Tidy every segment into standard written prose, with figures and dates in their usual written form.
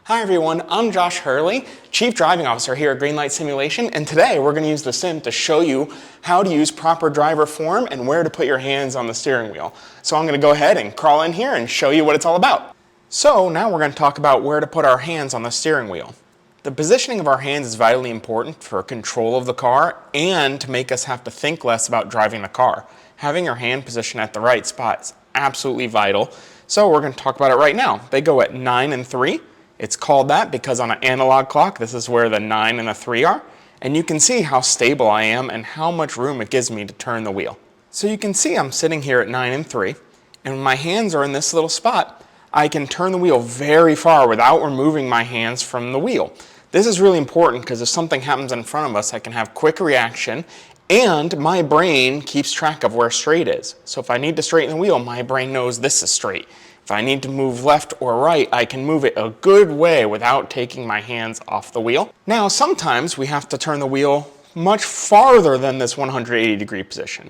Hi everyone, I'm Josh Hurley, Chief Driving Officer here at Greenlight Simulation, and today we're going to use the sim to show you how to use proper driver form and where to put your hands on the steering wheel. So I'm going to go ahead and crawl in here and show you what it's all about. So now we're going to talk about where to put our hands on the steering wheel. The positioning of our hands is vitally important for control of the car and to make us have to think less about driving the car. Having your hand positioned at the right spot is absolutely vital, so we're going to talk about it right now. They go at 9 and 3. It's called that because on an analog clock, this is where the 9 and the 3 are. And you can see how stable I am and how much room it gives me to turn the wheel. So you can see I'm sitting here at 9 and 3, and when my hands are in this little spot, I can turn the wheel very far without removing my hands from the wheel. This is really important because if something happens in front of us, I can have quick reaction, and my brain keeps track of where straight is. So if I need to straighten the wheel, my brain knows this is straight. If I need to move left or right, I can move it a good way without taking my hands off the wheel. Now, sometimes we have to turn the wheel much farther than this 180-degree position.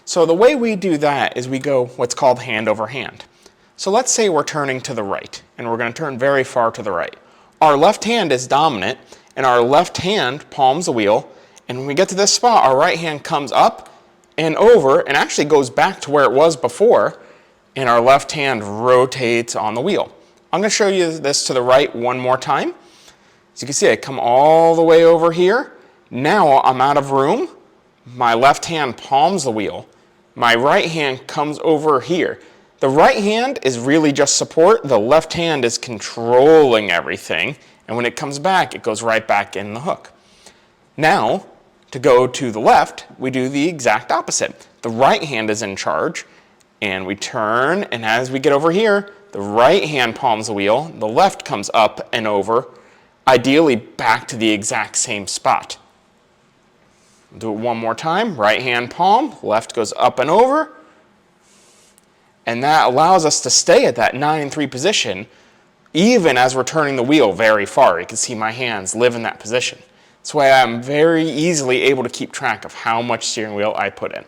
So the way we do that is we go what's called hand over hand. So let's say we're turning to the right, and we're going to turn very far to the right. Our left hand is dominant, and our left hand palms the wheel, and when we get to this spot, our right hand comes up and over and actually goes back to where it was before, and our left hand rotates on the wheel. I'm going to show you this to the right one more time. As you can see, I come all the way over here. Now I'm out of room. My left hand palms the wheel. My right hand comes over here. The right hand is really just support. The left hand is controlling everything. And when it comes back, it goes right back in the hook. Now, to go to the left, we do the exact opposite. The right hand is in charge. And we turn, and as we get over here, the right hand palms the wheel, the left comes up and over, ideally back to the exact same spot. Do it one more time, right hand palm, left goes up and over, and that allows us to stay at that 9 and 3 position, even as we're turning the wheel very far. You can see my hands live in that position. That's why I'm very easily able to keep track of how much steering wheel I put in.